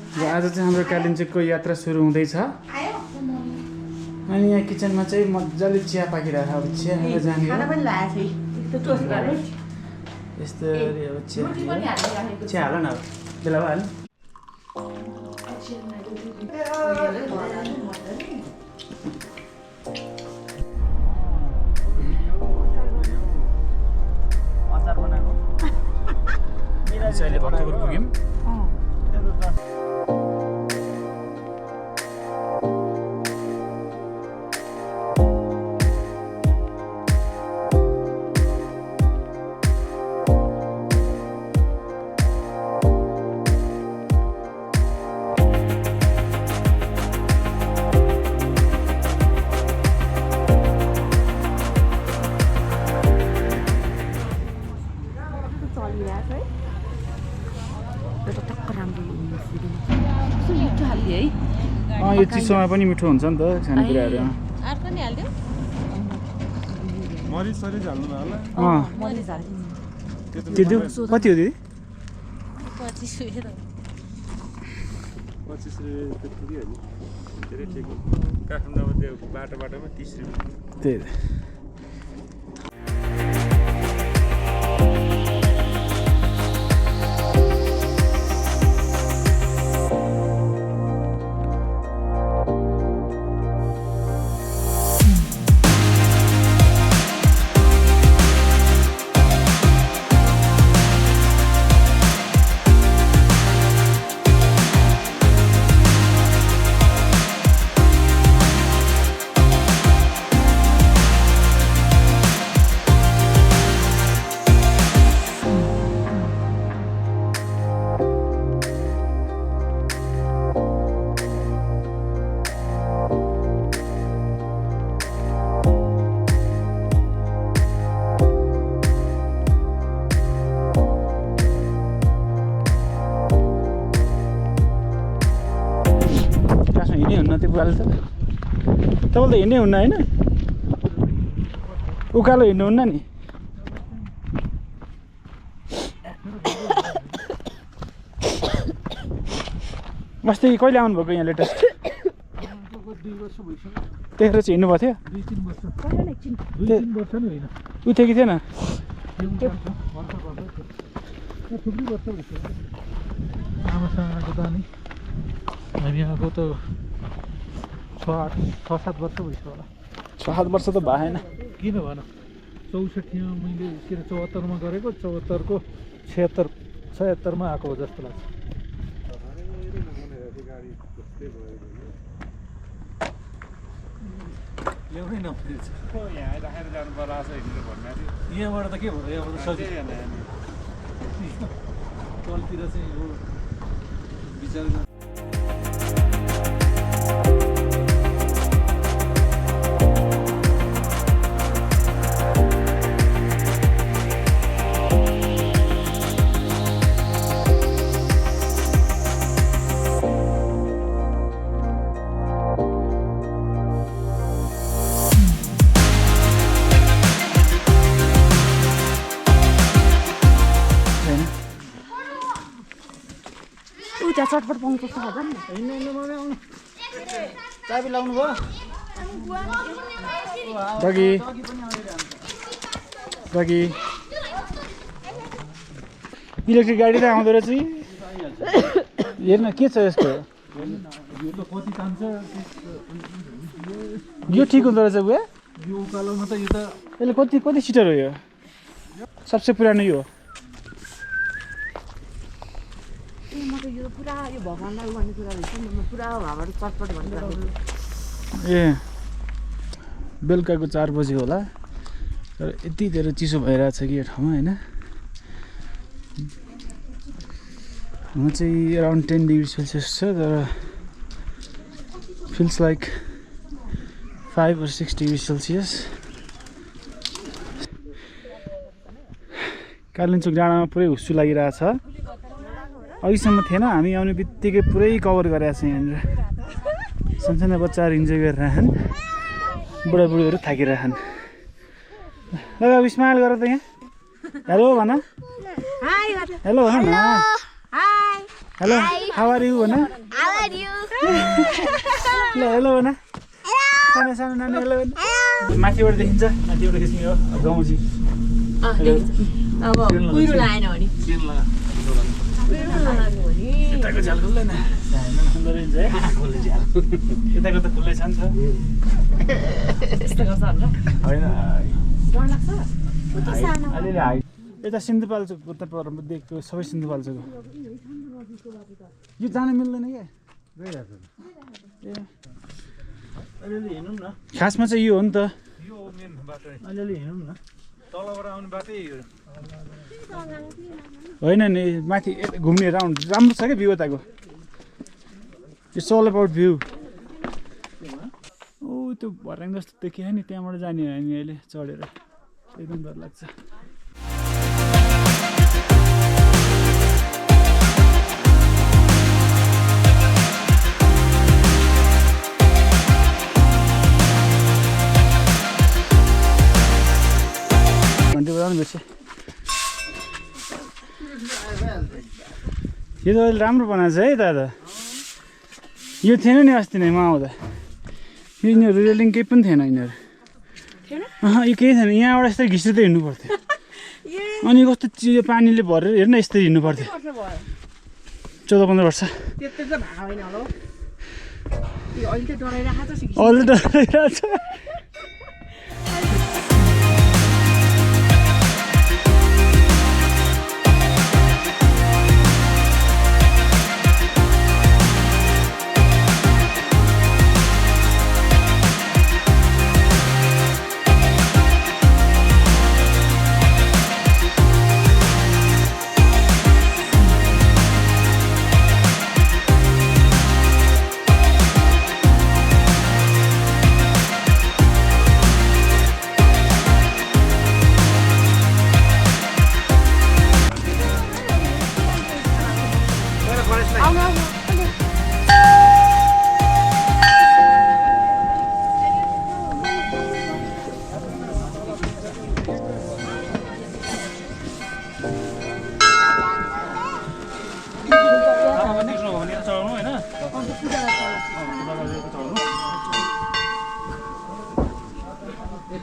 आज चाहिँ हाम्रो कालिम्पोङको यात्रा सुरु हुँदैछ अनि यहाँ किचनमा चाहिँ मजाले चिया पाकिरहेको अब चिया खाएर जाने हो यस्तो अब चिया हाल न बेला भयो अचार बनाएको अहिले भक्तपुर पुग्यौँ यो चिसोमा पनि मिठो हुन्छ नि त खानेकुराहरू अर्को नि हाल्दियो मरिच सरिच हाल्नु भयो होला मरिच हाल्दियो त्यो कति हो दिदी 25 रुपैयाँ 25 रुपैयाँ त पुगिहाल्यो धेरै ठिक हो काठमाडौँमा त्यो बाटोमा 30 रुपैयाँ त्यही तपाईँले त हिँड्नै हुन्न होइन उकालो हिँड्नुहुन्न नि अस्ति कहिले आउनुभएको यहाँ लेटेस्ट 2 वर्ष भइसक्यो त्यतिखेर चाहिँ हिँड्नुभएको थियो 2-3 वर्ष नि होइन उ थियो कि थिएन थुप्रै वर्ष भइसक्यो आमासँग आएको त अनि हामी आएको त 6-7 वर्ष भइसक्यो होला 6-7 वर्ष त भएन किन भन 64मा मैले के अरे 74मा गरेको 74को 76मा आएको हो जस्तो लाग्छ ल्याउनै नपर्छ यहाँ राखेर जानु पर्ला हिँडेर भन्ने यहाँबाट त के भयो यहाँबाट सजिलो तलतिर चाहिँ हो विचार चटपट पाउनु पर्छ होला नि चाबी लाउनु भयो डगी डगी इलेक्ट्रिक गाडी त आउँदो रहेछ हेर्न के छ यसको यो ठिक हुँदो रहेछ बुवा यो उकालोमा त यो त यसले कति सिटर हो यो सबसे पुरानो यो पुरा यो भगवानलाई गर्ने कुरा रहेछ नि म पुरा हावाबाट चटपट भनेर ए बेलुकाको 4 बजे होला तर यति धेरै चिसो भइरहेछ कि यो ठाउँमा होइन म चाहिँ अराउन्ड 10 डिग्री सेल्सियस छ तर feels like 5 or 6 degree Celsius Kalimpong डाँडामा पुरै हुस्सु लागिरहेछ अघिसम्म थिएन हामी आउने बित्तिकै पुरै कभर गरेको छ यहाँनिर सानसानो बच्चाहरू इन्जोय गरिरहन् बुढाबुढीहरू थाकिरहन् ल बाबु स्माइल गर त यहाँ हेलो भन हेलो भन न हेलो हाउ आर यु भन How are you? ल हेलो भन सानो सानो नानी हेलो भन माथिबाट देखिन्छ माथिबाट खिच्ने हो गाउँसी अब कुहिरो लाएन भने यताको झ्याल खुल्दैन गरिन्छ है यताको त खुल्लै छ नि त यस्तो गर्छ होला होइन डर लाग्छ अलिअलि हाइट यता सिन्धुपाल्चोक उता पर देखेको सबै सिन्धुपाल्चोक यो जान मिल्दैन क्या ए अलिअलि हिँडौँ न खासमा चाहिँ यो हो नि त यो मेन बाटो अलिअलि हिँडौँ न तलबाट आउने बाटै यो होइन नि माथि घुम्ने राउन्ड राम्रो छ क्या भ्यू यताको इट्स अल अबाउट भ्यू ओ त्यो भर्याङ जस्तो देखियो नि त्यहाँबाट जाने हो हामी अहिले चढेर एकदम डर लाग्छ घन्टी बजाउनु बेसी यो त अहिले राम्रो बनाएको छ है दादा यो थिएन नि अस्ति नै म आउँदा यो यिनीहरू रेलिङ केही पनि थिएन यिनीहरू यो केही थिएन यहाँबाट यस्तै घिस्रिँदै हिँड्नु पर्थ्यो अनि कस्तो चिज पानीले भरेर हेर्न यस्तै हिँड्नु पर्थ्यो 14-15 वर्ष त्यत्रो त भाग होइन होला अहिले त डराइरहेको छ अहिले डराइरहेको छ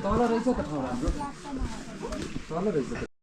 तल रहेछ त ठाउँ राम्रो तल रहेछ